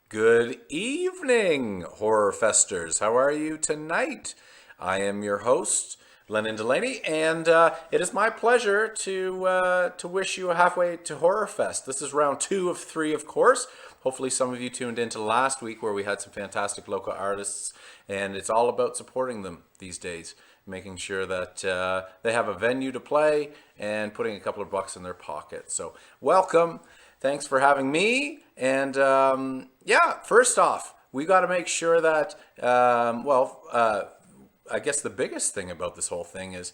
Good evening, Horror Festers. How are you tonight? I am your host, Lennon Delaney, and it is my pleasure to wish you a halfway to Horror Fest. This is round 2 of 3, of course. Hopefully some of you tuned into last week where we had some fantastic local artists, and it's all about supporting them these days, making sure that they have a venue to play and putting a couple of bucks in their pocket. So welcome. Thanks for having me. And first off, we got to make sure that, I guess the biggest thing about this whole thing is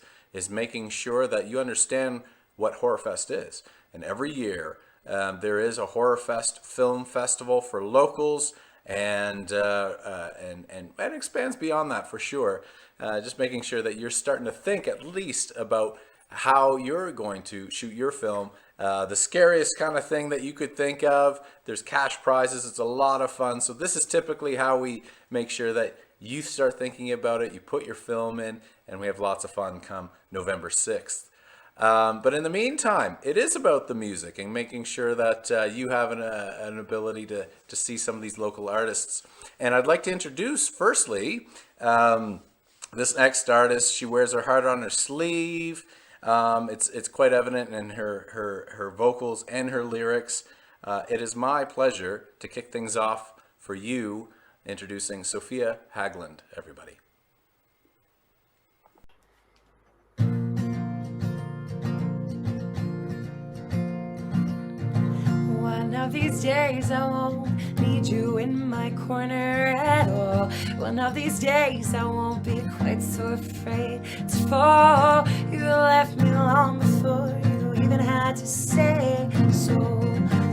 making sure that you understand what HorrorFest is. And every year there is a HorrorFest film festival for locals, and it expands beyond that for sure. Just making sure that you're starting to think at least about how you're going to shoot your film. The scariest kind of thing that you could think of. There's cash prizes. It's a lot of fun. So this is typically how we make sure that you start thinking about it. You put your film in, and we have lots of fun come November 6th. But in the meantime, it is about the music and making sure that you have an ability to see some of these local artists. And I'd like to introduce, firstly, this next artist. She wears her heart on her sleeve. It's quite evident in her vocals and her lyrics. It is my pleasure to kick things off for you, introducing Sofia Hagland, everybody. One of these days I won't need you in my corner at all. One of these days I won't be quite so afraid to fall. You left me long before you even had to say so.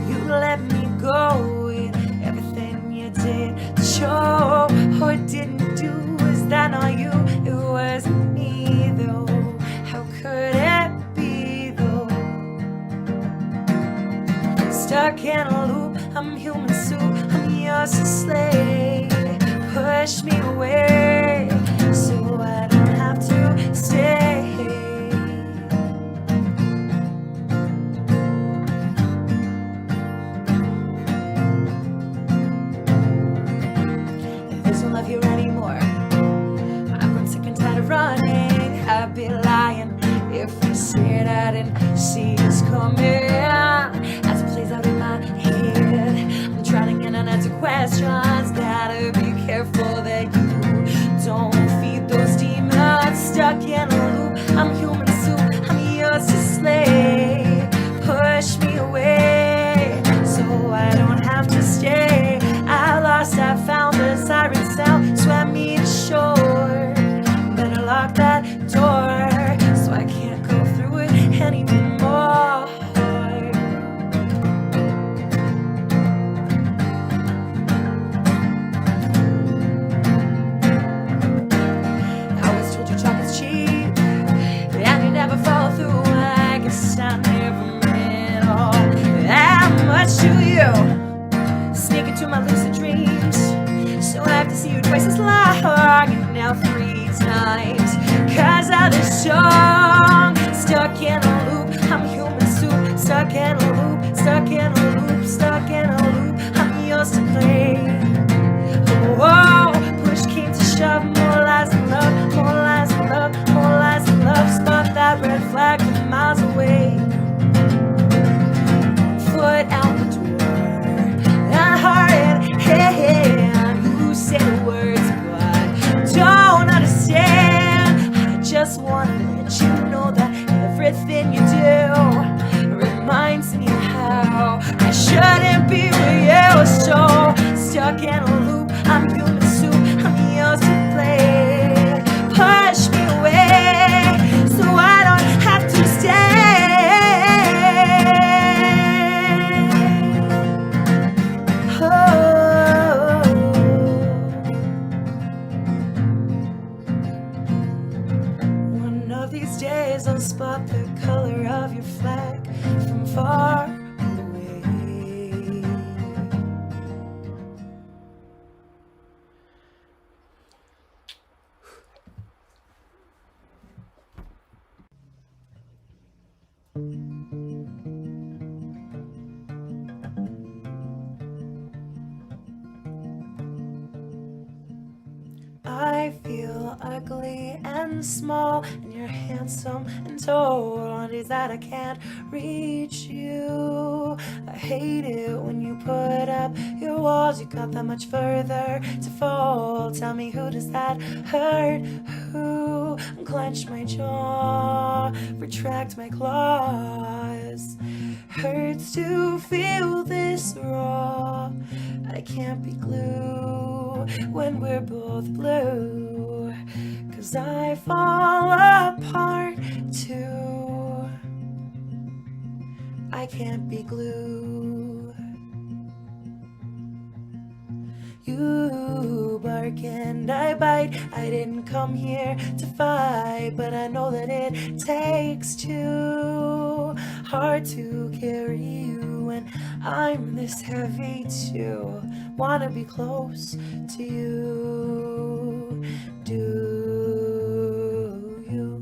You let me go with everything you did to show. All it didn't do was that not you, it wasn't me though. How could it be though? Stuck in a loop, I'm human soup, I'm yours to slay. Push me away so I don't have to stay. If I don't love you anymore, I'm grown sick and tired of running. I'd be lying if I said I didn't see this coming. As it plays out in my head, I'm trying to get an answer questions. Gotta be careful that you don't feed those demons. Stuck in a loop, I'm human soup, I'm yours to slay. Push me away so I don't have to stay. I lost, I found the siren sound, swam me to shore. Better lock that door so I can't go through it anymore. I was told your chocolate's cheap and you never follow through. I guess I never meant all that much to you. Sneak into my lucid dreams, so I have to see you twice as long, and now 3 times, 'cause of this song. Stuck in a loop, I'm human soup. Stuck in a loop, stuck in a loop, stuck in a loop, I'm yours to play. Oh, push came to shove, more lies and love, more lies and love, more lies and love. Spot that red flag from miles away. Foot out the door, and heart in hand. You say the words, but don't understand. I just wanna let you know that everything you do reminds me how I shouldn't be with you. So stuck in a loop, I'm human soup, I'm yours to play. Push me away so I don't have to stay. Oh. One of these days I'll spot the color of your flag from far away. I feel ugly and small, and you're handsome and tall. On days that I can't reach you, I hate it when you put up your walls. You got that much further to fall. Tell me, who does that hurt? Who? Clench my jaw, retract my claws. Hurts to feel this raw. I can't be glue when we're both blue, 'cause I fall apart too. I can't be glue. You bark and I bite. I didn't come here to fight, but I know that it takes two. Hard to carry you when I'm this heavy too. Wanna be close to you. Do you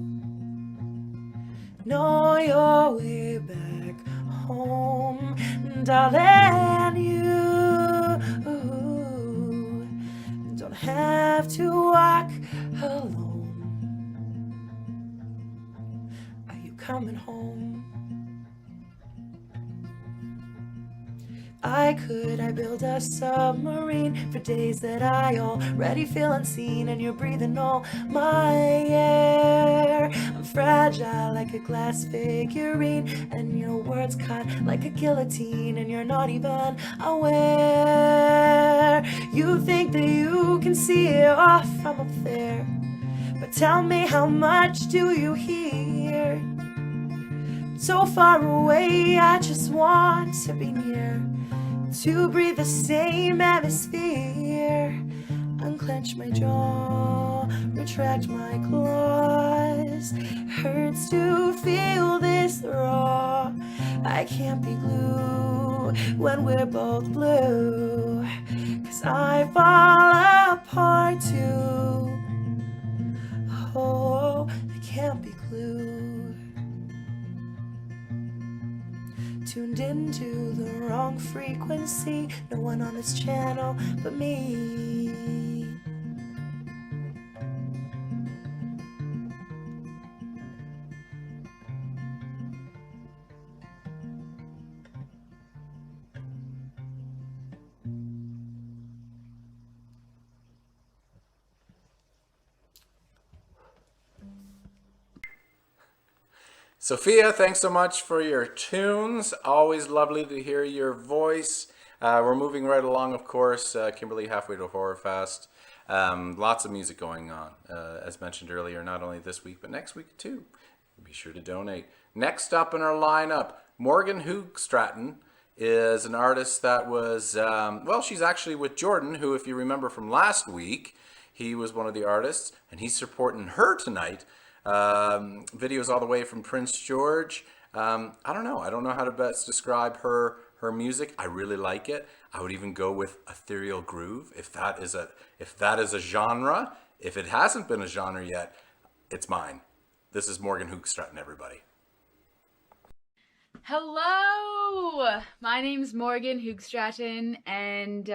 know your way back home, darling? You don't have to walk alone. Are you coming home? I build a submarine for days that I already feel unseen, and you're breathing all my air. I'm fragile like a glass figurine, and your words cut like a guillotine, and you're not even aware. You think that you can see it all from up there, but tell me, how much do you hear? So far away, I just want to be near, to breathe the same atmosphere. Unclench my jaw, retract my claws. Hurts to feel this raw. I can't be glue when we're both blue, 'cause I fall apart too. Oh, I can't be glue. Tuned into the wrong frequency. No one on this channel but me. Sofia, thanks so much for your tunes. Always lovely to hear your voice. We're moving right along, of course. Kimberly, halfway to Horror Fest. Lots of music going on, as mentioned earlier, not only this week, but next week too. Be sure to donate. Next up in our lineup, Morgan Hoogstraten is an artist that was, well, she's actually with Jordan, who, if you remember from last week, he was one of the artists, and he's supporting her tonight. Videos all the way from Prince George. I don't know how to best describe her music. I really like it. I would even go with ethereal groove, if that is a genre. If it hasn't been a genre yet, it's mine. This is Morgan Hoogstraten, everybody. Hello, my name's Morgan Hoogstraten, and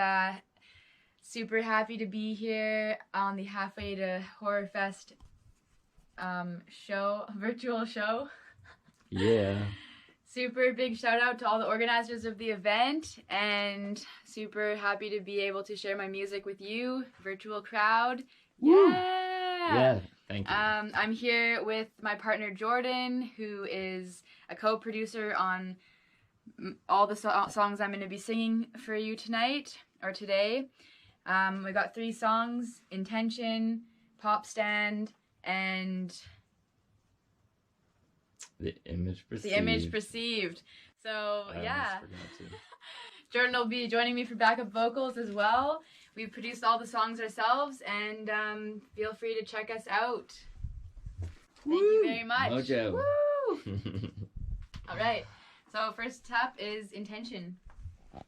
super happy to be here on the Halfway to Horror Fest virtual show. Yeah. Super big shout out to all the organizers of the event, and super happy to be able to share my music with you, virtual crowd. Woo. Yeah. Thank you. I'm here with my partner Jordan, who is a co-producer on all the songs I'm going to be singing for you tonight or today. We got 3 songs: Intention, Pop Stand, and The Image Perceived. The Image Perceived. So, yeah. Jordan will be joining me for backup vocals as well. We've produced all the songs ourselves, and feel free to check us out. Thank you very much. Mojo. Woo! All right. So, first up is Intention. I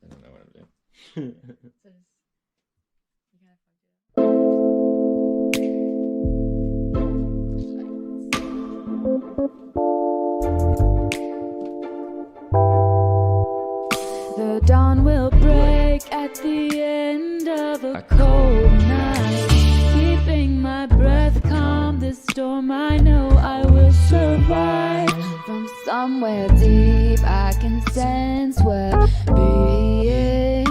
don't know what I'm doing. The dawn will break at the end of a cold night, keeping my breath calm. This storm I know I will survive. From somewhere deep I can sense well-being.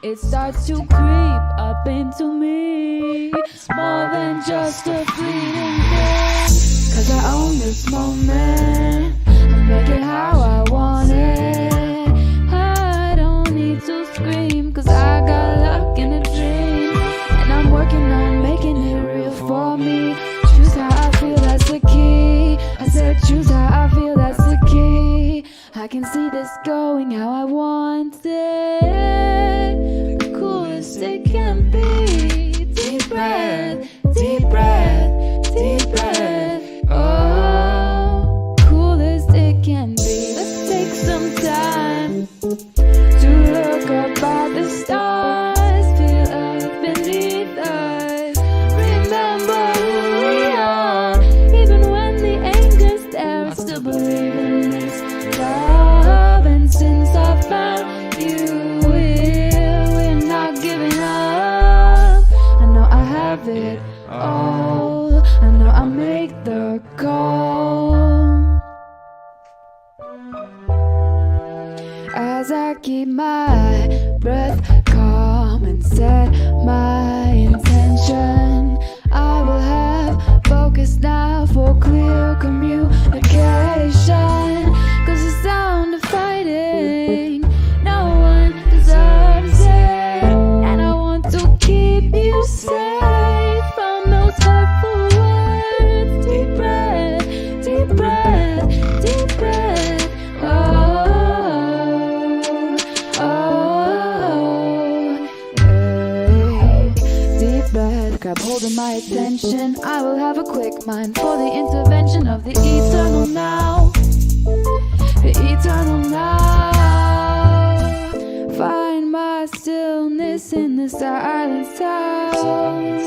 It starts to creep up into me. It's more than just a fleeting thing, 'cause I own this moment. I make it how I want it. I don't need to scream, 'cause I got luck in a dream. And I'm working on making it real for me. Choose how I feel, that's the key. I said choose how I feel, that's the key. I can see this going how I want it. The coolest it can be. Deep breath, deep breath, deep breath. Oh, coolest it can be. Let's take some time to look up at the stars, feel up beneath us. Remember who we are, even when the anger's there. I still believe in this love, and since I found you here, we're not giving up. I know I have it all. I know I make the call. As I keep my breath calm and set my intention, I will have focus now for clear communication. 'Cause the sound of fighting, no one deserves it. And I want to keep you safe from those hurtful words. Deep breath, deep breath, deep breath. Oh, hey. Deep breath, grab hold of my attention. I will have a quick mind for the intervention of the eternal now. The eternal now. Find my stillness in the silent sound.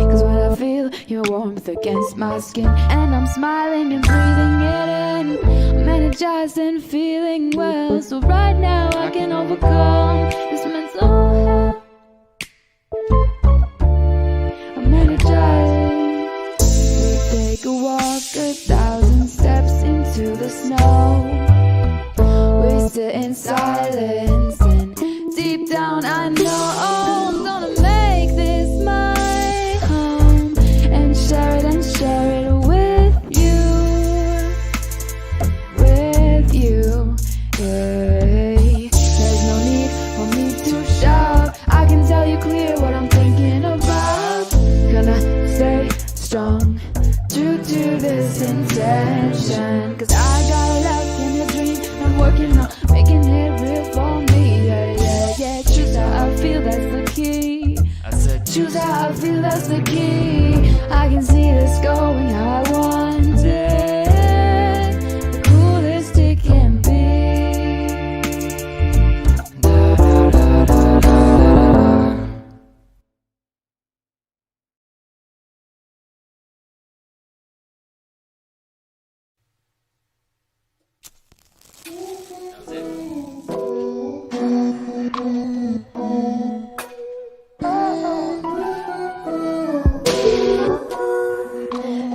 'Cause when I feel your warmth against my skin, and I'm smiling and breathing it in, I'm energized and feeling well. So right now I can overcome this mental health. I'm energized. We take a walk 1,000 steps into the snow. We sit in silence, and deep down I know I'm gonna make this my home, and share it with you, with you. Hey, there's no need for me to shout. I can tell you clear what I'm thinking about. Gonna stay strong, true to this intention. 'Cause I got luck in a dream. I'm working on making it real for me. Yeah, yeah, yeah. Choose how I feel, that's the key. I said Choose how I feel, that's the key. I can see this going how I want it. The coolest it can be. Da, da, da, da, da, da.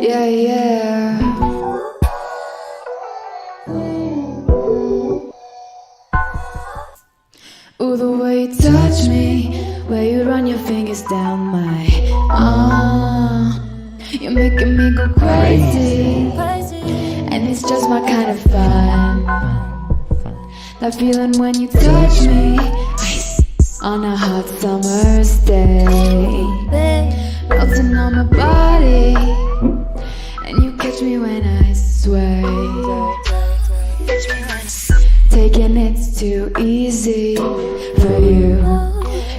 Yeah, yeah. Ooh, the way you touch me, where you run your fingers down my arm. You're making me go crazy, and it's just my kind of fun. That feeling when you touch me, ice on a hot summer's day, melting on my body, and you catch me when I sway. Taking it's too easy for you.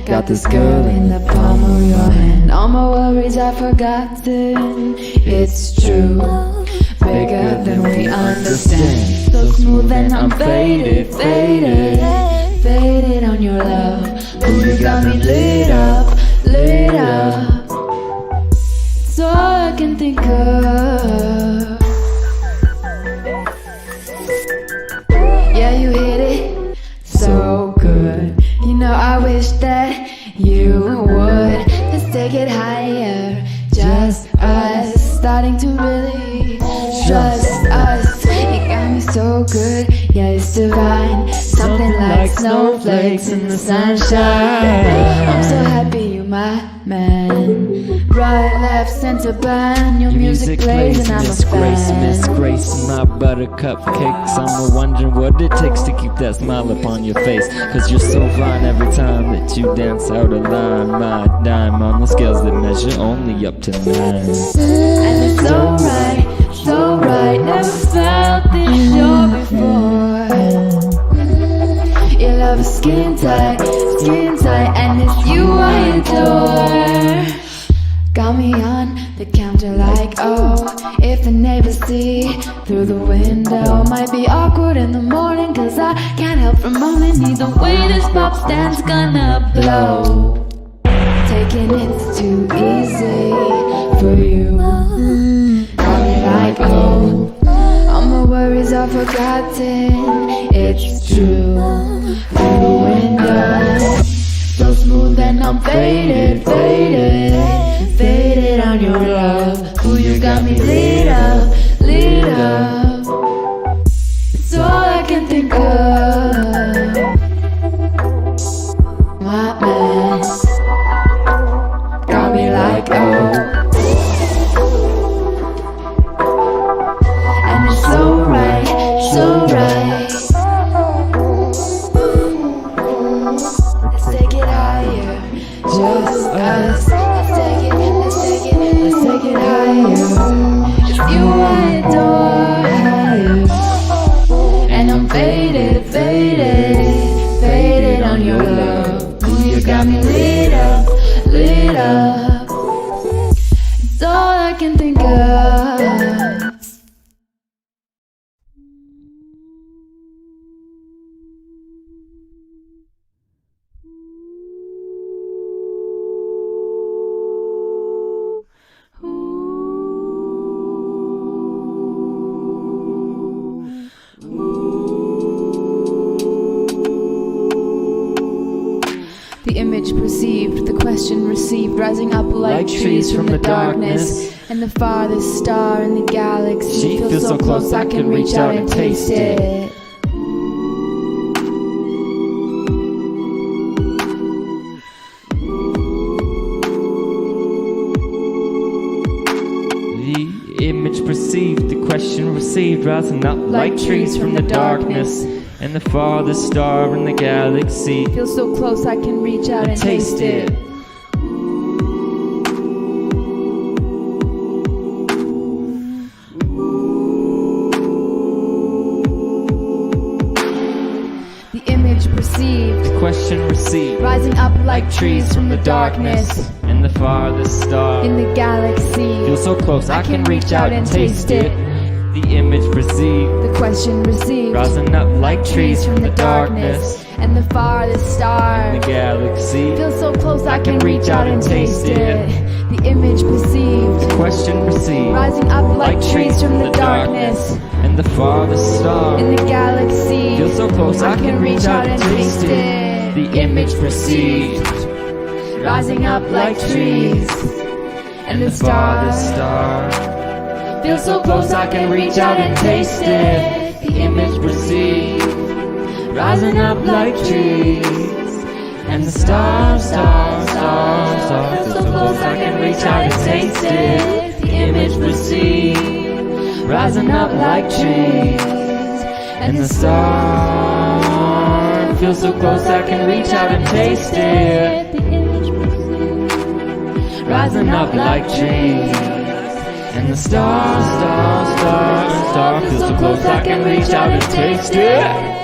Got this girl in the palm of your hand. All my worries I've forgotten. It's true, bigger than we understand. So smooth and I'm faded, faded, faded on your love. Ooh, you got me lit up, lit up. It's all I can think of. Yeah, you hit it so good. You know I wish that snowflakes in the sunshine. I'm so happy you my man. Right, left, center band. Your music plays and I'm a Miss Grace, fan. Miss Grace, my buttercup cakes. I'm wondering what it takes to keep that smile upon your face. Cause you're so fine every time that you dance out of line. My dime on the scales that measure only up to 9. And it's so right, never felt this sure before. Your love is skin tight, and it's you I adore. Got me on the counter like, oh, if the neighbors see through the window. Might be awkward in the morning, cause I can't help from moaning. Either way this pop stand's gonna blow. Taking it's too easy for you. Got me like, oh, all my worries are forgotten. It's true. Through the window, so smooth and I'm faded on your love. Ooh, you got me lit up. It's all I can think of. My man got me like, oh. And it's so right. Let's take it higher, just us. Let's take it higher. It's you I adore. And I'm faded on your love. Ooh, you got me lit up. It's all I can think of. The image perceived, the question received, rising up like trees from the darkness. And the farthest star in the galaxy She feels so close I can reach out and taste it. The image perceived, the question received, rising up like trees from the darkness. And the farthest star in the galaxy Feels so close I can reach out and taste it. The image perceived, the question received, rising up like trees from the darkness. And the farthest star In the galaxy, feels so close I can reach out and taste it. The image perceived, the question received, rising up like trees from the darkness. And the farthest star The galaxy feels so close I can reach out and taste it. The image perceived, the question received, rising up like trees from the darkness. And the farthest star In the galaxy, feels so close I can reach out and taste it. The image perceived, rising up like trees. And the farthest stars star feel so close I can reach out and taste it. The image perceived, rising up like trees. And the stars feel so close I can reach out and taste it. The image perceived, rising up like trees. And the stars feel so close I can reach out and taste it. The image perceived, Rising up like trees. And the stars feel so close I can reach out and taste it.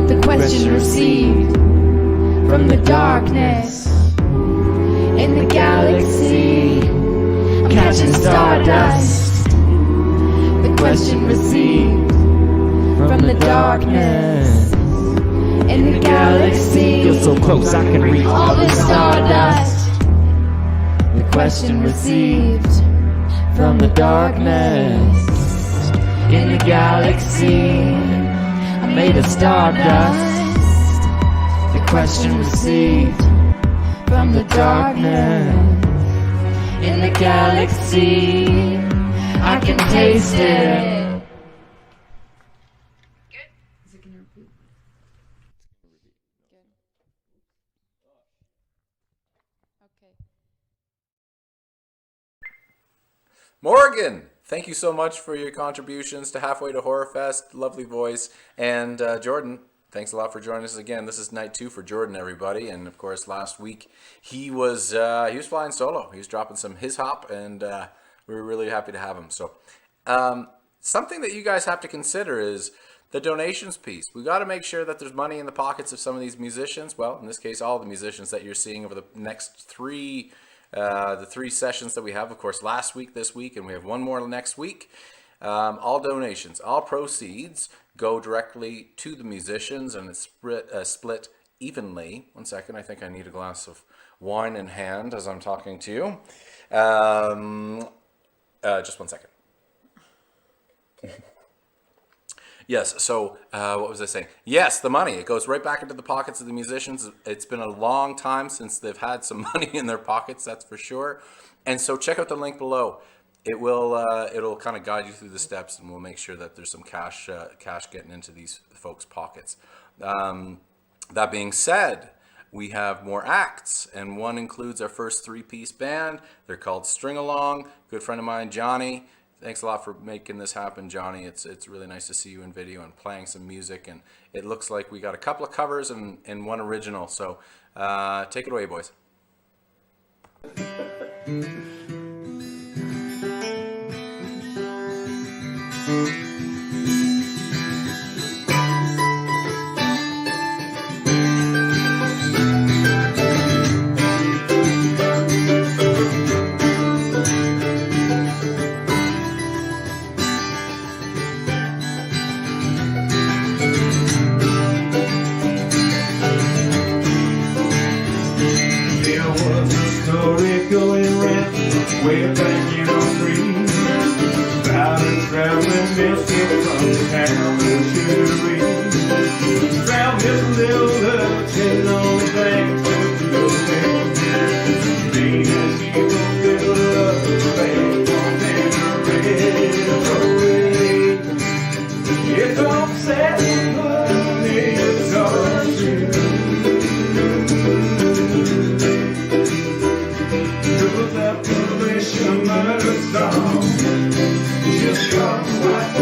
the question received from the darkness. In the galaxy, catching stardust. The question received from the darkness. In the galaxy, Feel so close I can reach all out the and stardust. The question received from the darkness in the galaxy. I made of stardust. The question received from the darkness in the galaxy. I can taste it. Good. Is it gonna repeat? Good. Okay. Morgan, thank you so much for your contributions to Halfway to Horror Fest. Lovely voice. And Jordan, thanks a lot for joining us again. This is night 2 for Jordan, everybody. And of course, last week he was flying solo. He was dropping some his hop, and we were really happy to have him. So something that you guys have to consider is the donations piece. We got to make sure that there's money in the pockets of some of these musicians. Well, in this case, all the musicians that you're seeing over the next 3 sessions that we have, of course, last week, this week, and we have one more next week. All donations, all proceeds go directly to the musicians, and it's split evenly. One second, I think I need a glass of wine in hand as I'm talking to you. Just one second. Yes, so what was I saying? Yes, the money. It goes right back into the pockets of the musicians. It's been a long time since they've had some money in their pockets, that's for sure. And so check out the link below. It will it'll kind of guide you through the steps, and we'll make sure that there's some cash getting into these folks' pockets. That being said, we have more acts, and one includes our first 3-piece band. They're called StringAlong. Good friend of mine, Johnny. Thanks a lot for making this happen, Johnny. It's really nice to see you in video and playing some music, and it looks like we got a couple of covers and one original. So take it away, boys. Way back in '03, about a traveling mystic from the town of Shuri. Found his little hutch and on the banks of the bay. Being as he was built up the bank on a red parade. It's all set, but it's all true. Another song, just got white.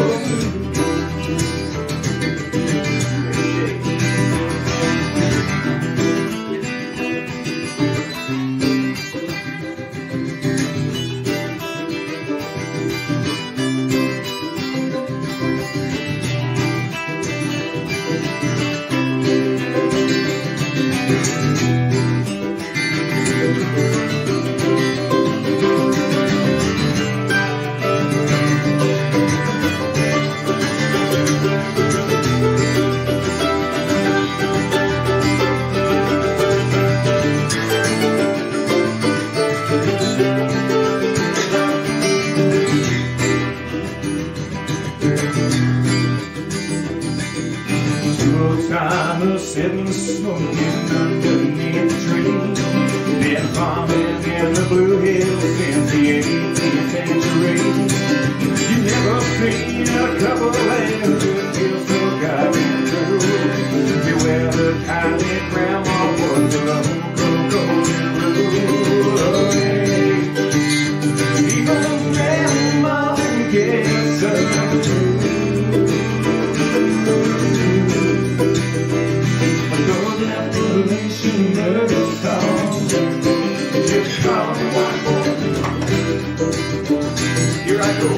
Sitting smoking underneath a tree, then farming in the Blue Hills in the 18th century. You never seen a couple lambs that feel so goddamn true. Beware the kind that grandma was the golden rule. Oh, hey. Even grandma gets untrue. Here I go.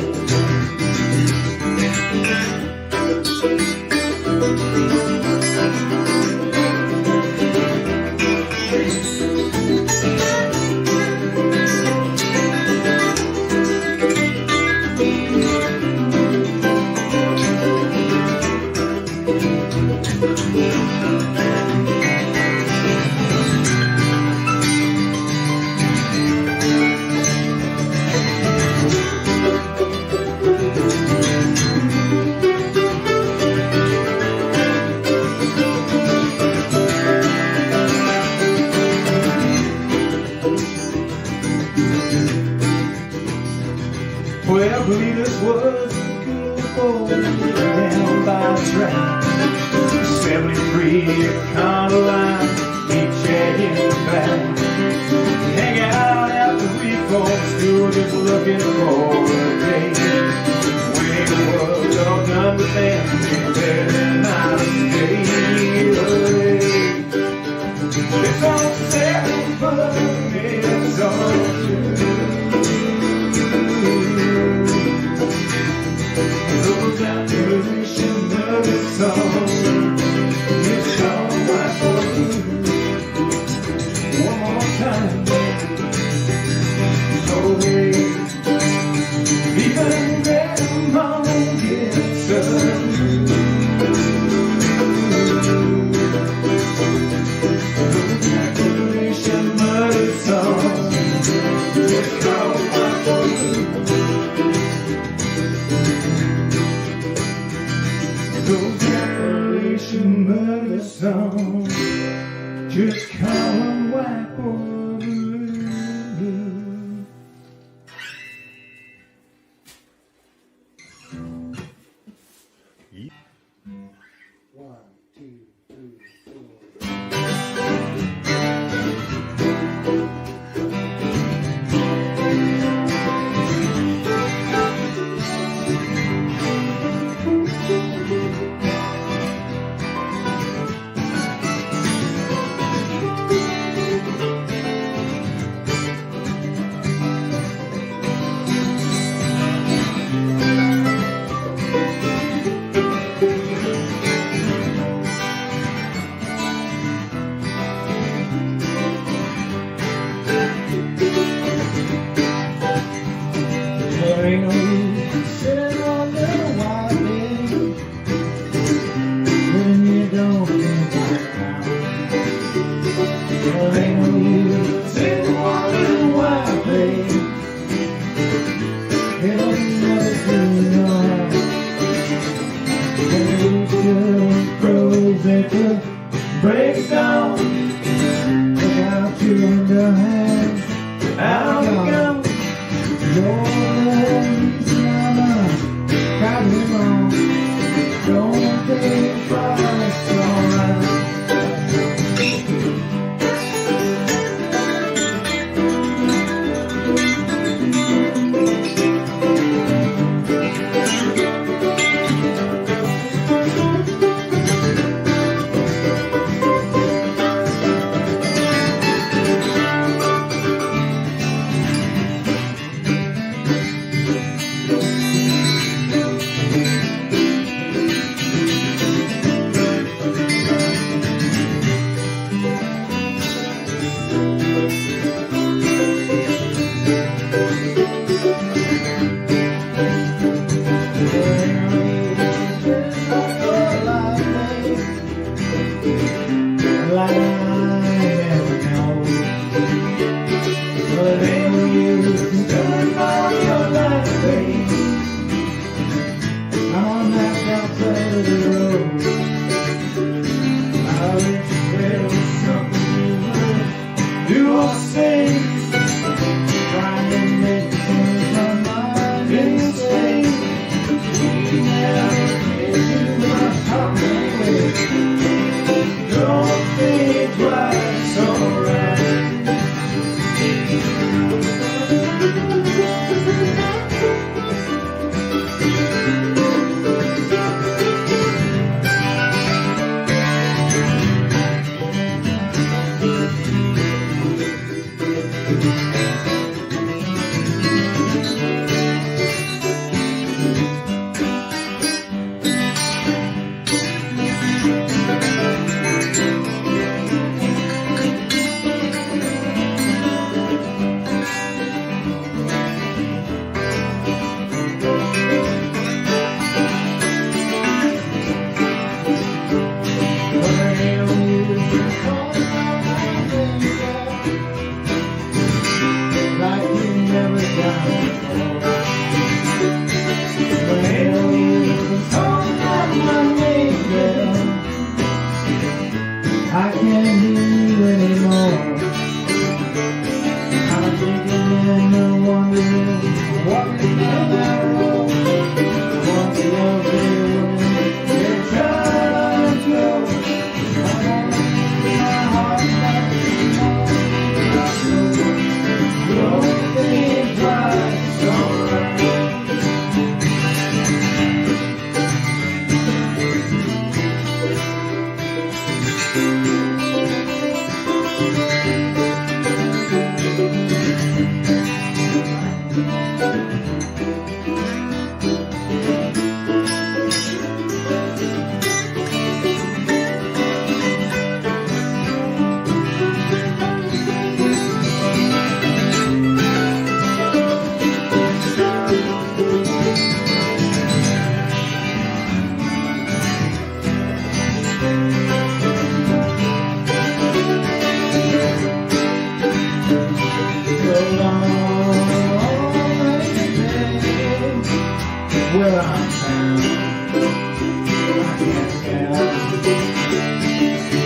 down by the track. 73 Econo line, meet you in the back. Hang out after we from school, just looking for a day. When it was all done with them, they're not a stay away. It's all set, but it's all true. Those out there wishing that it's all. It's all right for you. One more time. So even grandma gets up. Just come whack on the blue. One, two, three, four. Break down, look out to the hand, out we go. Don't got him on, don't think twice, alright.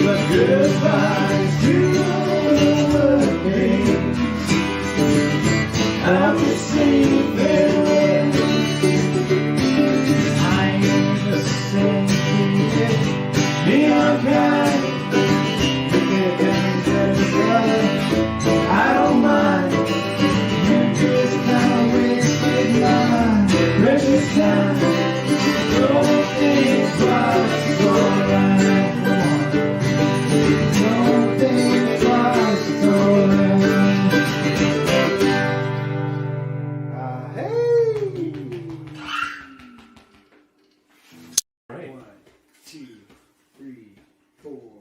But goodbye to the days. I'm just saying farewell. I ain't the same thing. Neon guy, I don't mind. You just kinda wasted my precious time. Don't think twice, it's alright. Don't think twice, it's alright. Hey! 1, 2, 3, 4.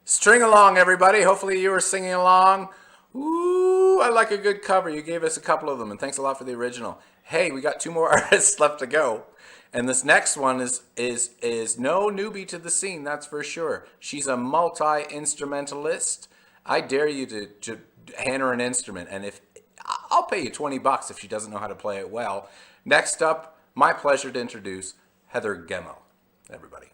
String along, everybody. Hopefully you were singing along. Ooh, I like a good cover. You gave us a couple of them, and thanks a lot for the original. Hey, we got 2 more artists left to go. And this next one is no newbie to the scene, that's for sure. She's a multi-instrumentalist. I dare you to hand her an instrument, and I'll pay you $20 if she doesn't know how to play it well. Next up, my pleasure to introduce Heather Gemmell, everybody.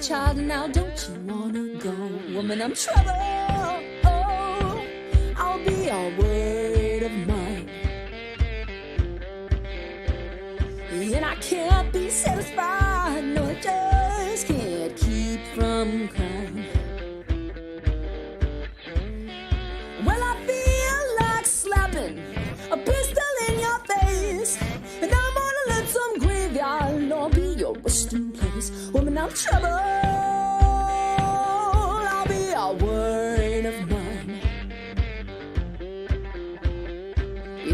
child, now don't you wanna go? Woman, I'm trouble. Oh, I'll be a word of mine. And I can't be satisfied, no, I just can't keep from crying. Well, I feel like slapping a pistol in your face, and I'm gonna let some graveyard law be your resting place. Woman, I'm trouble. I'll be a word of mine.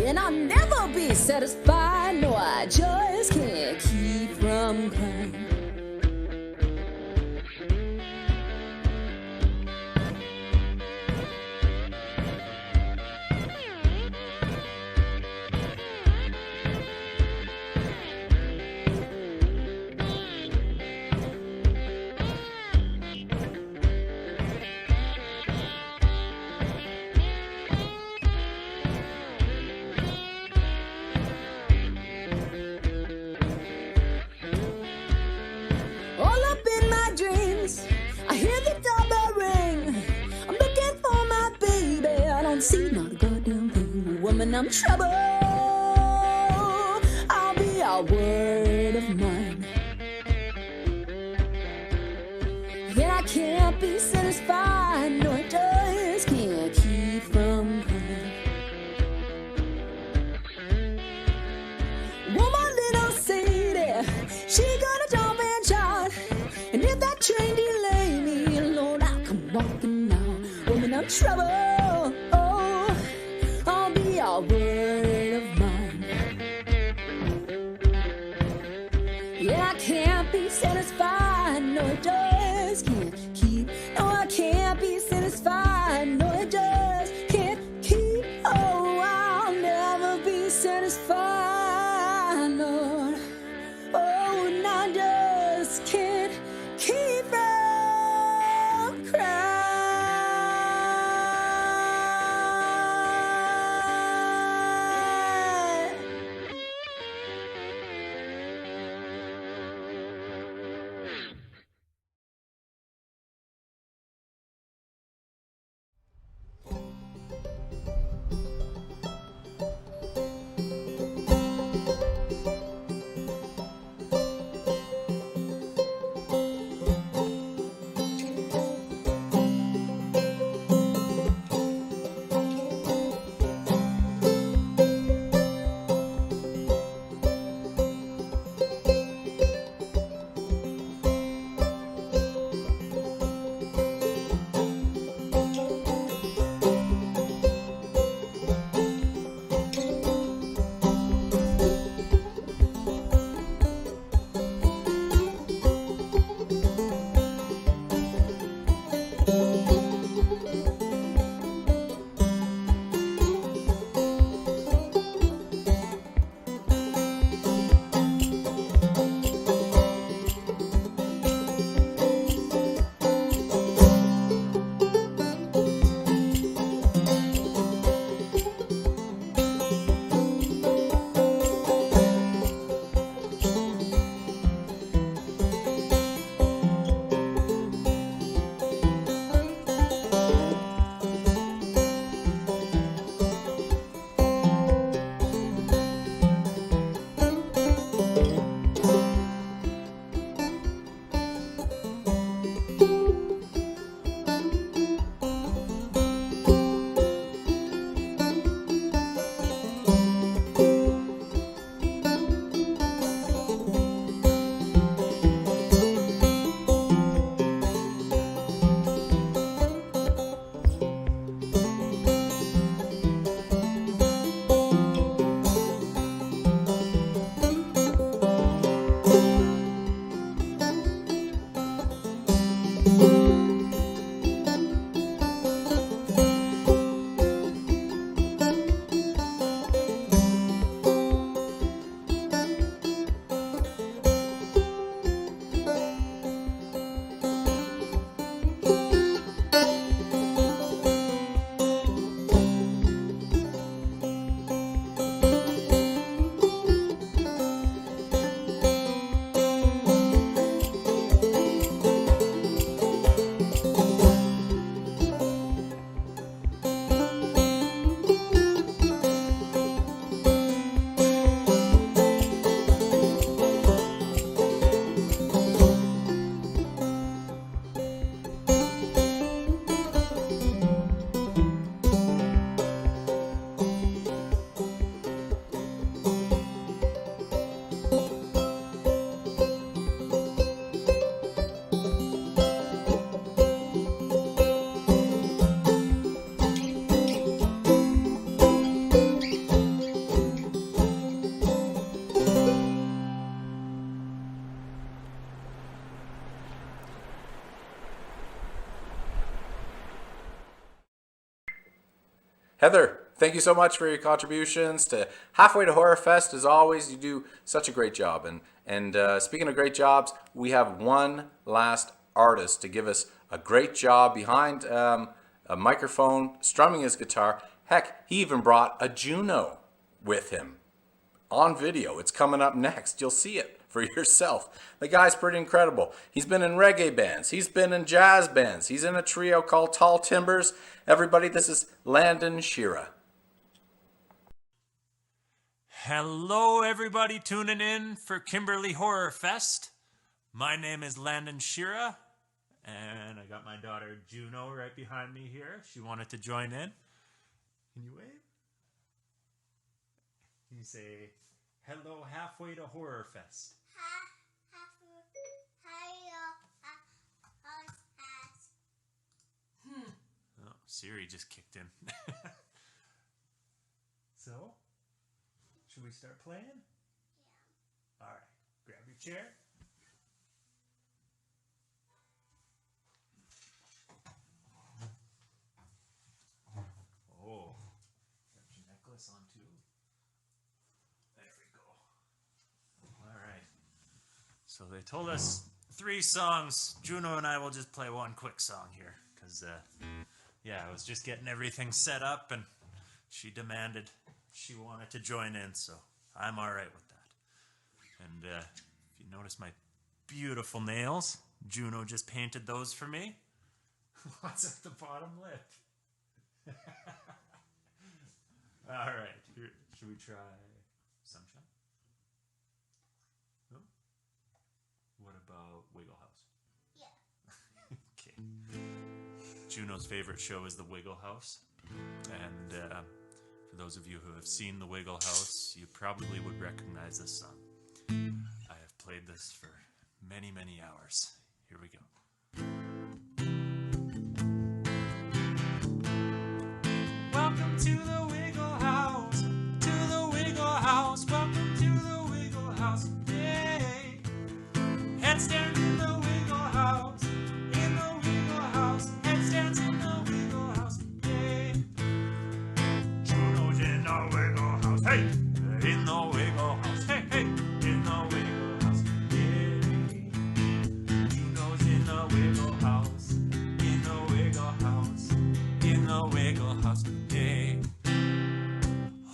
And I'll never be satisfied, no, I just can't keep from crying. All up in my dreams, I hear the doorbell ring. I'm looking for my baby, I don't see not a goddamn thing. Woman, I'm trouble. I'll be a word of mine. And I can't be satisfied, no, I just can't keep from crying. Woman, little Sadie, she gonna jump and shout. And if that train delay me, Lord, I'll come walking now. Woman, I'm trouble. Oh, I'll be a word of mine. Yeah, I can't be satisfied, no, I just can't keep. No, I can't be satisfied, no, I just can't keep. Oh, I'll never be satisfied, Lord. Oh, and I just can't keep from crying. Heather, thank you so much for your contributions to Halfway to Horror Fest. As always, you do such a great job. And speaking of great jobs, we have one last artist to give us a great job behind a microphone, strumming his guitar. Heck, he even brought a Juno with him on video. It's coming up next. You'll see it for yourself. The guy's pretty incredible. He's been in reggae bands. He's been in jazz bands. He's in a trio called Tall Timbers. Everybody, this is Landon Schira. Hello, everybody tuning in for Kimberley Horror Fest. My name is Landon Schira, and I got my daughter Juno right behind me here. She wanted to join in. Can you wave? Can you say, hello, halfway to Horror Fest? Oh, Siri just kicked in. So, should we start playing? Yeah. All right, grab your chair. Oh, got your necklace on too. There we go. All right. So they told us 3 songs. Juno and I will just play one quick song here because, yeah, I was just getting everything set up and she demanded she wanted to join in, so I'm all right with that. And if you notice my beautiful nails, Juno just painted those for me. What's at the bottom lip? All right, here, should we try Sunshine? No? What about Wiggle House? Yeah. Okay. Juno's favorite show is The Wiggle House. And for those of you who have seen The Wiggle House, you probably would recognize this song. I have played this for many, many hours. Here we go. Welcome to the Wiggle House, to the Wiggle House, welcome to the Wiggle House, yay! Headstand in the Wiggle House, in the Wiggle House, headstands in the Wiggle House, yay! Juno's in the Wiggle House, hey! In the Wiggle House, hey, hey! In the Wiggle House, yay! Juno's in the Wiggle House, in the Wiggle House, in the Wiggle House, yay!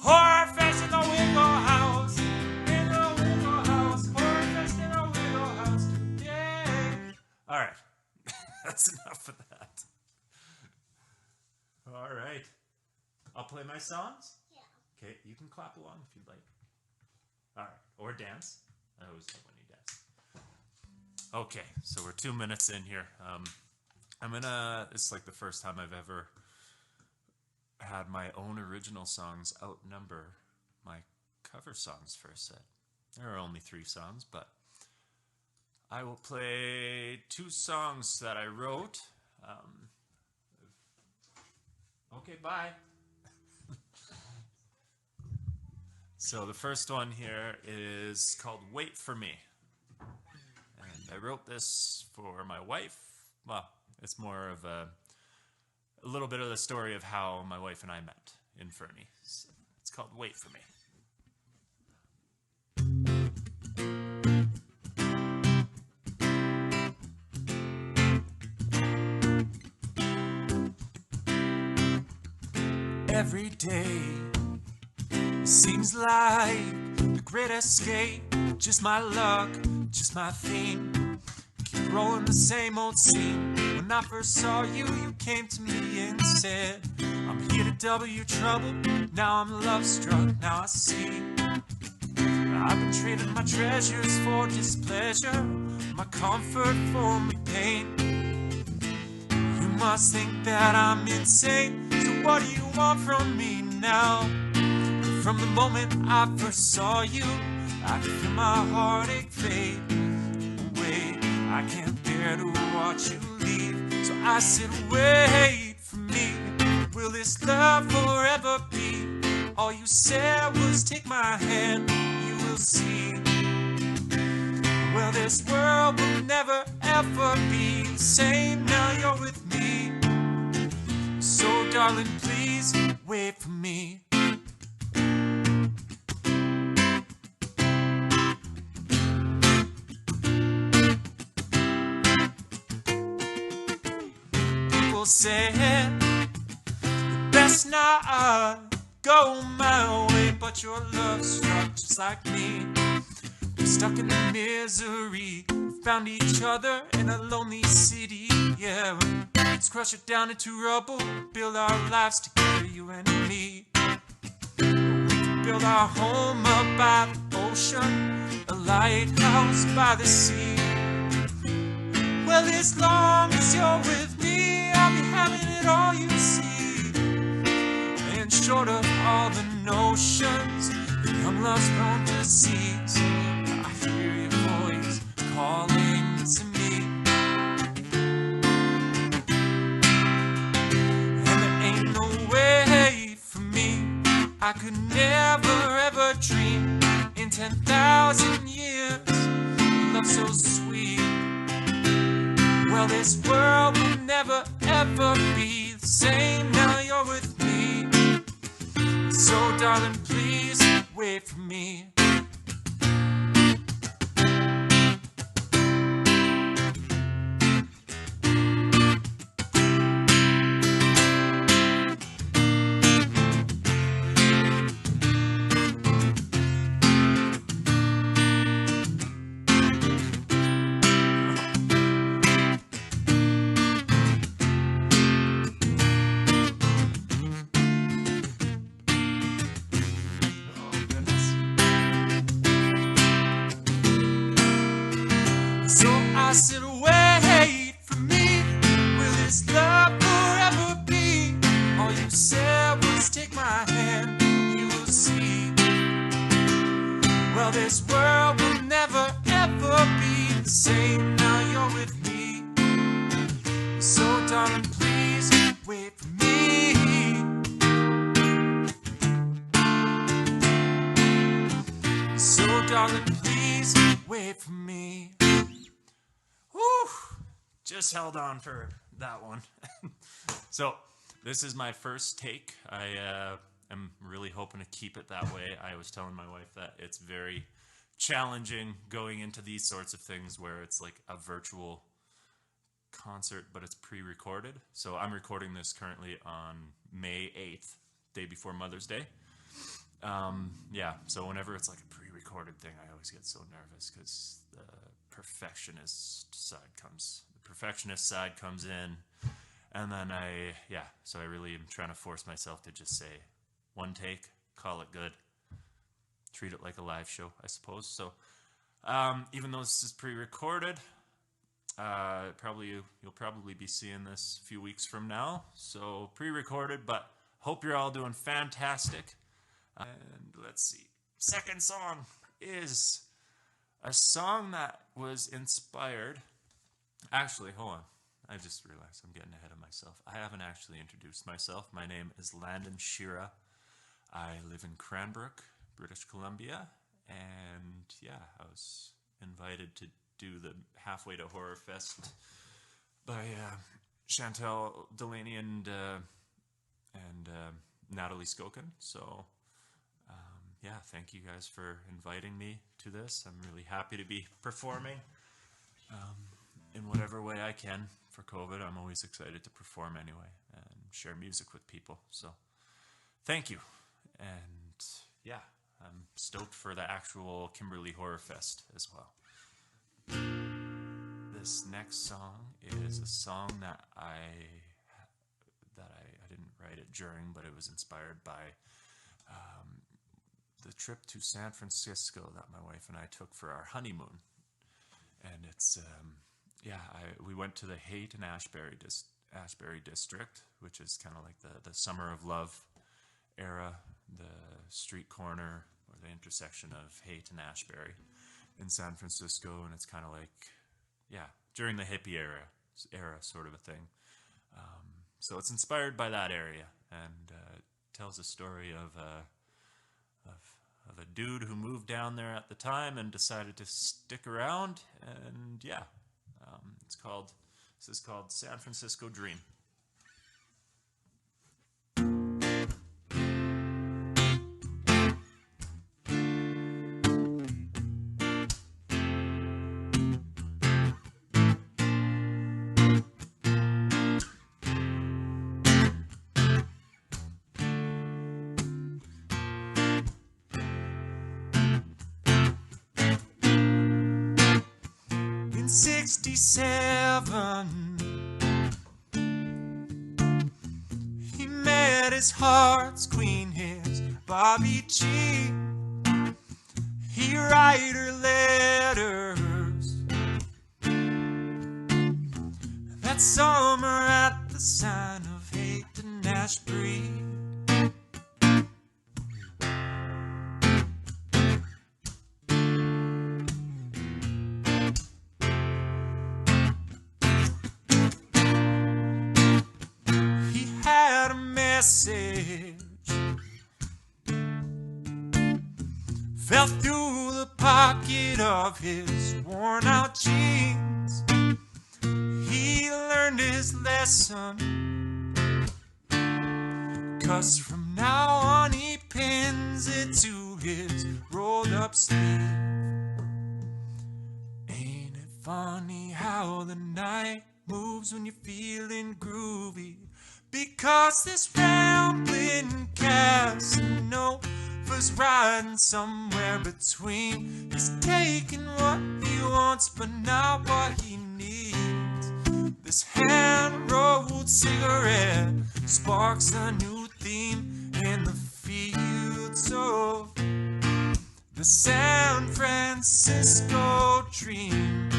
Horror Fest in the Wiggle House, in the Wiggle House, Horror Fest in the Wiggle House, yay! All right, that's enough of that. All right, I'll play my songs. Yeah. Okay, you can clap along if you'd like. All right, or dance. I always love when you dance. Okay, so we're 2 minutes in here. It's like the first time I've ever had my own original songs outnumber my cover songs for a set. There are only 3 songs, but I will play 2 songs that I wrote. Okay, bye. So the first one here is called Wait For Me. And I wrote this for my wife. Well, it's more of a little bit of the story of how my wife and I met in Fernie. So it's called Wait For Me. Every day seems like the great escape. Just my luck, just my theme. Keep rolling the same old scene. When I first saw you, you came to me and said, I'm here to double your trouble. Now I'm love struck, now I see. I've been trading my treasures for displeasure, my comfort for my pain. You must think that I'm insane, so what do you want from me now? From the moment I first saw you, I could feel my heartache fade away. I can't bear to watch you leave, so I said, wait for me. Will this love forever be? All you said was take my hand, you will see. Well, this world will never ever be the same now you're with me. So darling, please wait for me. People say best not go my way, but your love struck just like me. We're stuck in the misery, we found each other in a lonely city. Yeah, let's crush it down into rubble, build our lives together, you and me. We can build our home up by the ocean, a lighthouse by the sea. Well, as long as you're with me, I'll be having it all, you see. And short of all the notions, the young love's known disease, I hear your voice calling to me. And there ain't no way for me, I could never ever dream in 10,000 years, love so sweet. Well, this world will never ever be the same now you're with me. So darling, please wait for me. I said, wait for me. Will this love forever be? All you said was take my hand, you will see. Well, this world will never ever be the same now you're with me. So darling, please wait for me. So darling, please wait for me. Whew, just held on for that one. So this is my first take. I am really hoping to keep it that way. I was telling my wife that it's very challenging going into these sorts of things where it's like a virtual concert, but it's pre-recorded. So I'm recording this currently on May 8th, day before Mother's Day. Yeah, so whenever it's like a pre-recorded thing, I always get so nervous because the perfectionist side comes in, and then so I really am trying to force myself to just say one take, call it good, treat it like a live show, I suppose. So even though this is pre-recorded, you'll probably be seeing this a few weeks from now, so pre-recorded, but hope you're all doing fantastic. And let's see, second song is a song that was inspired. Actually, hold on. I just realized I'm getting ahead of myself. I haven't actually introduced myself. My name is Landon Schira. I live in Cranbrook, British Columbia. And yeah, I was invited to do the Halfway to Horror Fest by Chantel Delaney and Natalie Skokin. So yeah, thank you guys for inviting me to this. I'm really happy to be performing in whatever way I can for COVID. I'm always excited to perform anyway and share music with people. So thank you. And yeah, I'm stoked for the actual Kimberley Horror Fest as well. This next song is a song that I didn't write it during, but it was inspired by the trip to San Francisco that my wife and I took for our honeymoon. And it's we went to the Haight and Ashbury district, which is kind of like the Summer of Love era, the street corner or the intersection of Haight and Ashbury in San Francisco. And it's kind of like, during the hippie era sort of a thing. So it's inspired by that area, and tells a story of a dude who moved down there at the time and decided to stick around. And this is called San Francisco Dream. 1967, he met his heart's queen, his Bobby G. He write her letters that summer at the sign of hate and Ashbury. He had a message fell through the pocket of his worn out jeans. He learned his lesson, 'cause from now on he pins it to his rolled up sleeve. Ain't it funny how the night moves when you're feeling groovy? Because this rambling Casanova's riding somewhere between. He's taking what he wants, but not what he needs. This hand-rolled cigarette sparks a new theme in the fields of the San Francisco dream.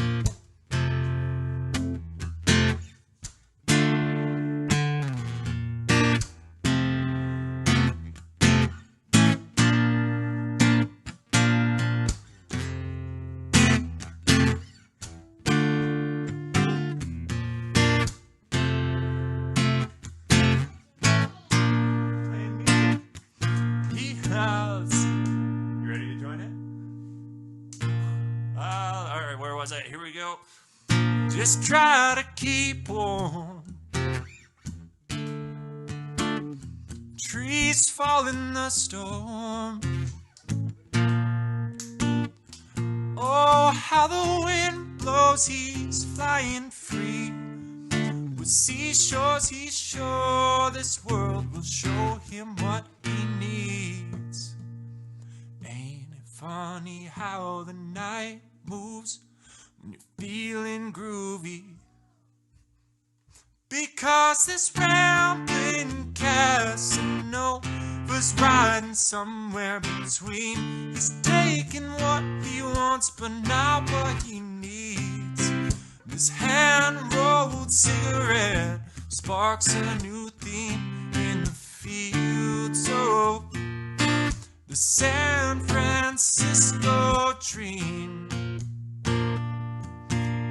Here we go. Just try to keep warm. Trees fall in the storm. Oh, how the wind blows, he's flying free. With seashores, he's sure this world will show him what he needs. Ain't it funny how the night moves when you're feeling groovy? Because this rambling Casanova's riding somewhere between. He's taking what he wants, but not what he needs. This hand-rolled cigarette sparks a new theme in the fields of the San Francisco dream.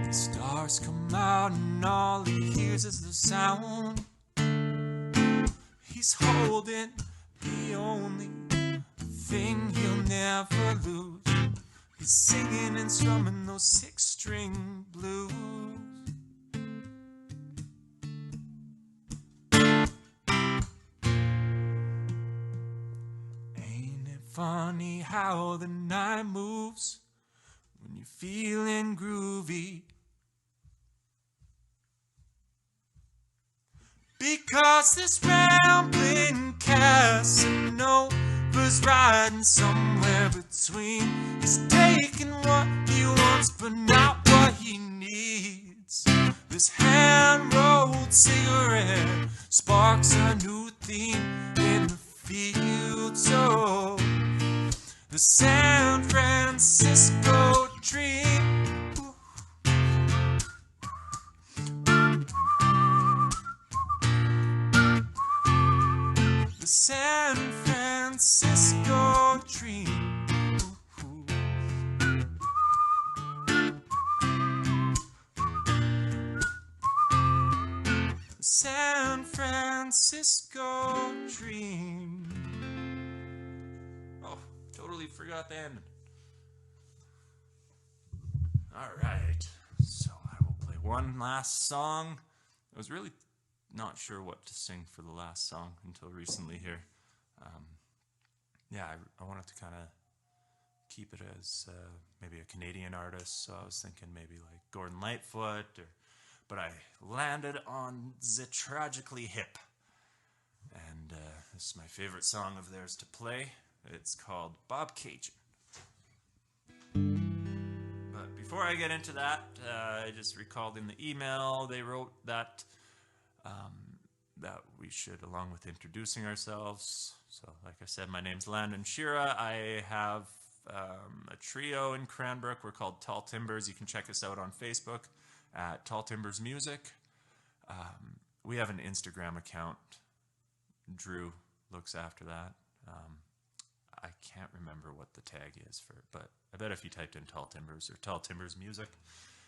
The stars come out and all he hears is the sound. He's holding the only thing he'll never lose. He's singing and strumming those 6-string blues. Ain't it funny how the night moves when you're feeling groovy? Because this rambling Casanova's riding somewhere between. He's taking what he wants, but not what he needs. This hand-rolled cigarette sparks a new theme in the fields of the San Francisco dream. The San Francisco dream. The San Francisco dream. Oh, totally forgot the end. Alright, so I will play one last song. I was really not sure what to sing for the last song until recently here. I wanted to kind of keep it as maybe a Canadian artist, so I was thinking maybe like Gordon Lightfoot, but I landed on the Tragically Hip, and this is my favorite song of theirs to play. It's called Bob Cajun. But before before I get into that, I just recalled in the email they wrote that that we should, along with introducing ourselves. So, like I said, my name's Landon Schira. I have a trio in Cranbrook. We're called Tall Timbers. You can check us out on Facebook at Tall Timbers Music. We have an Instagram account. Drew looks after that. I can't remember what the tag is for it, but I bet if you typed in Tall Timbers or Tall Timbers Music,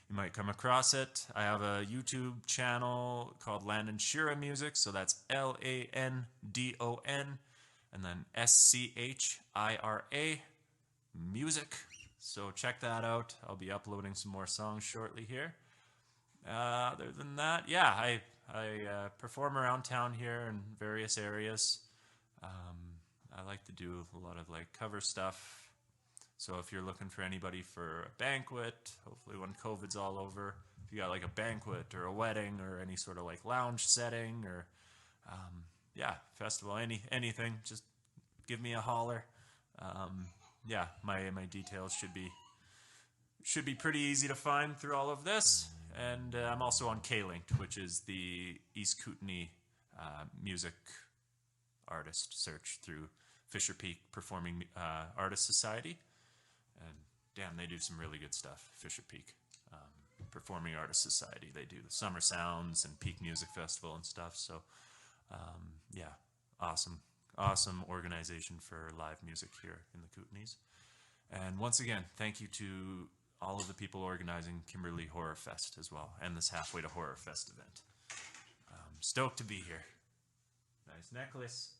you might come across it. I have a YouTube channel called Landon Schira Music, so that's Landon and then SCHIRA Music. So check that out. I'll be uploading some more songs shortly here. Other than that, yeah, I perform around town here in various areas. I like to do a lot of like cover stuff. So if you're looking for anybody for a banquet, hopefully when COVID's all over, if you got like a banquet or a wedding or any sort of like lounge setting or yeah, festival, anything, just give me a holler. Yeah, my details should be pretty easy to find through all of this. And I'm also on K-Linked, which is the East Kootenay music artist search through Fisher Peak Performing Artists Society. And damn, they do some really good stuff, Fisher Peak Performing Artists Society. They do the Summer Sounds and Peak Music Festival and stuff. So yeah, awesome organization for live music here in the Kootenays. And once again, thank you to all of the people organizing Kimberley Horror Fest as well, and this Halfway to Horror Fest event. Stoked to be here. Nice necklace.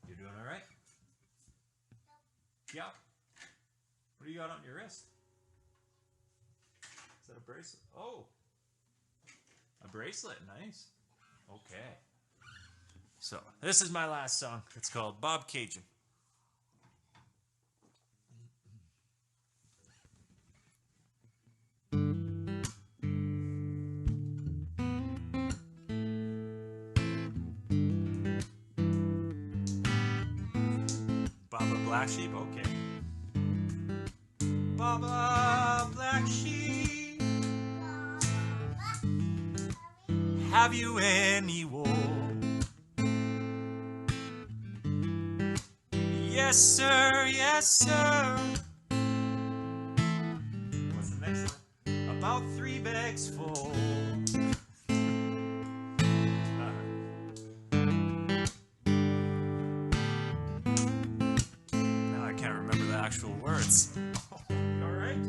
You doing all right? Yeah. What do you got on your wrist? Is that a bracelet? Oh, a bracelet. Nice. Okay. So this is my last song. It's called Bob Cajun. Baba Black Sheep, okay. Baba Black Sheep, have you any wool? Yes, sir, yes, sir. What's the next one? About 3 bags full. Actual words. You all right?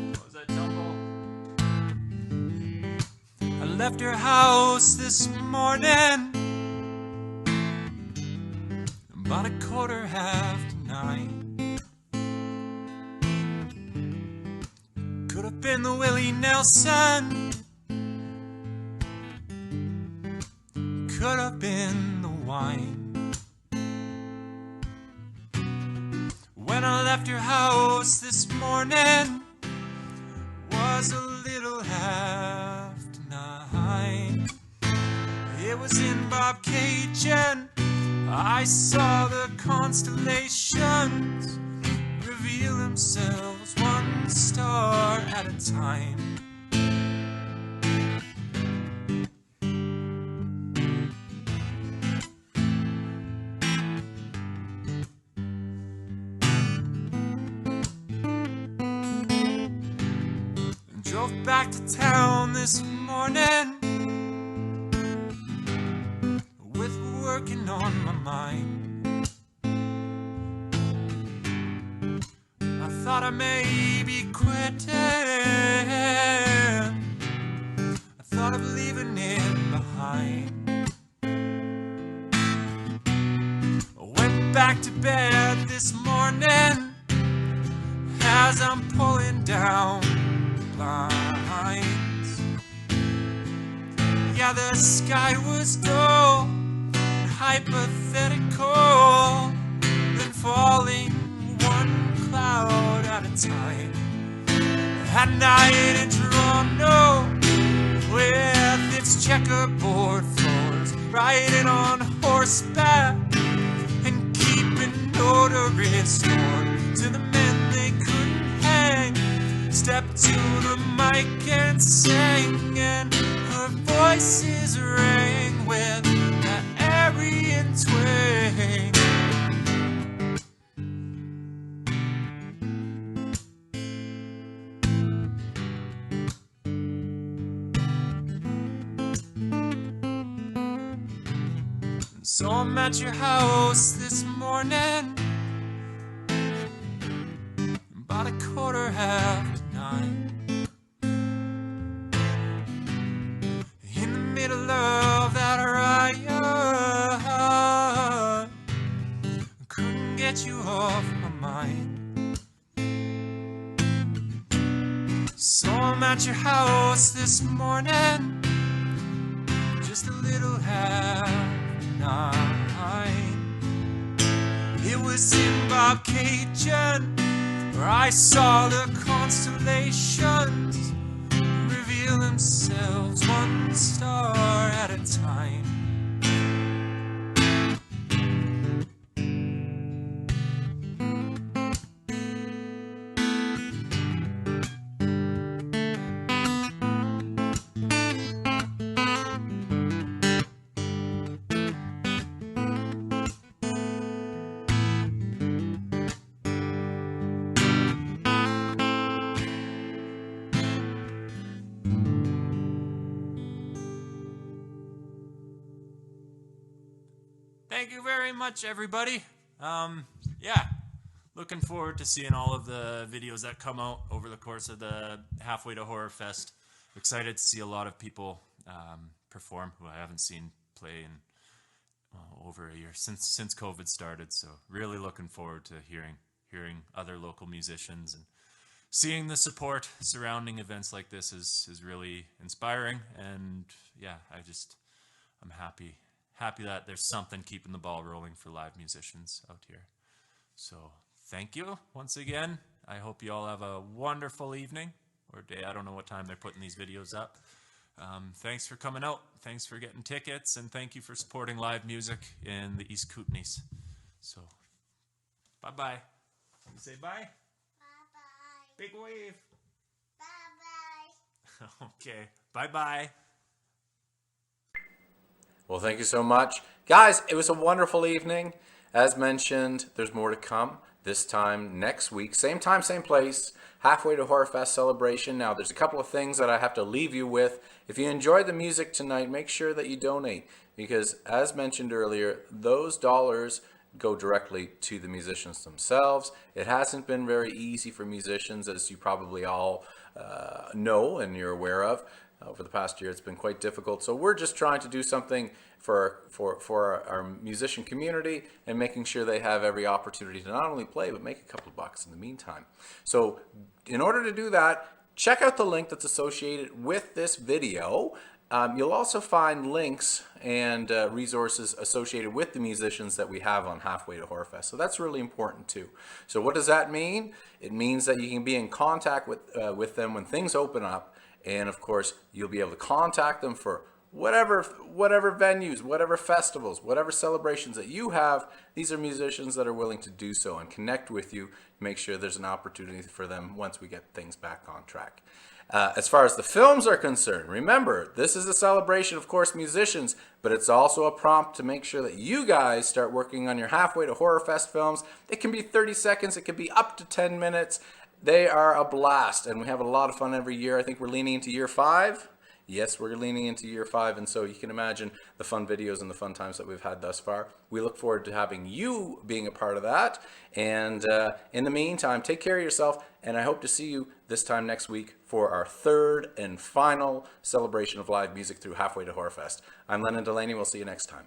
What was that, Tumble? I left her house this morning about 9:15. Could have been the Willie Nelson. Could have been the wine. When I left your house this morning was a little after 9. It was in Bob Cajun. I saw the constellations reveal themselves one star at a time. Drove back to town this morning with working on my mind. I thought I may be quitting. I thought of leaving it behind. I went back to bed this morning as I'm pulling down blinds. Yeah, the sky was dull and hypothetical, then falling one cloud at a time. At night in Toronto, with its checkerboard floors riding on horseback and keeping order restored to the men they couldn't hang. Stepped to the mic and sang, and her voices rang with that Aryan twang. So I'm at your house this morning, about 9:15, in the middle of that riot. Couldn't get you off my mind. So I'm at your house this morning, just a little half 9. It was in Cajun where I saw the constellations reveal themselves one star at a time. Thank you very much, everybody. Yeah, looking forward to seeing all of the videos that come out over the course of the Halfway to Horror Fest. Excited to see a lot of people perform who I haven't seen play in over a year since COVID started. So really looking forward to hearing other local musicians, and seeing the support surrounding events like this is really inspiring. And yeah, I'm happy that there's something keeping the ball rolling for live musicians out here. So thank you once again. I hope you all have a wonderful evening or day. I don't know what time they're putting these videos up. Thanks for coming out. Thanks for getting tickets. And thank you for supporting live music in the East Kootenays. So bye-bye. You say bye? Bye-bye. Big wave. Bye-bye. Okay. Bye-bye. Well, thank you so much. Guys, it was a wonderful evening. As mentioned, there's more to come. This time next week, same time, same place, Halfway to Horror Fest celebration. Now, there's a couple of things that I have to leave you with. If you enjoyed the music tonight, make sure that you donate, because as mentioned earlier, those dollars go directly to the musicians themselves. It hasn't been very easy for musicians, as you probably all know and you're aware of. Over the past year, it's been quite difficult. So we're just trying to do something for our musician community, and making sure they have every opportunity to not only play, but make a couple of bucks in the meantime. So in order to do that, check out the link that's associated with this video. You'll also find links and resources associated with the musicians that we have on Halfway to Horror Fest. So that's really important too. So what does that mean? It means that you can be in contact with them when things open up. And of course, you'll be able to contact them for whatever venues, whatever festivals, whatever celebrations that you have. These are musicians that are willing to do so and connect with you, make sure there's an opportunity for them once we get things back on track. As far as the films are concerned, remember, this is a celebration, of course, musicians, but it's also a prompt to make sure that you guys start working on your Halfway to Horror Fest films. It can be 30 seconds, it can be up to 10 minutes. They are a blast, and we have a lot of fun every year. I think we're leaning into year 5. Yes, we're leaning into year 5, and so you can imagine the fun videos and the fun times that we've had thus far. We look forward to having you being a part of that. And in the meantime, take care of yourself, and I hope to see you this time next week for our third and final celebration of live music through Halfway to Horror Fest. I'm Landon Delaney. We'll see you next time.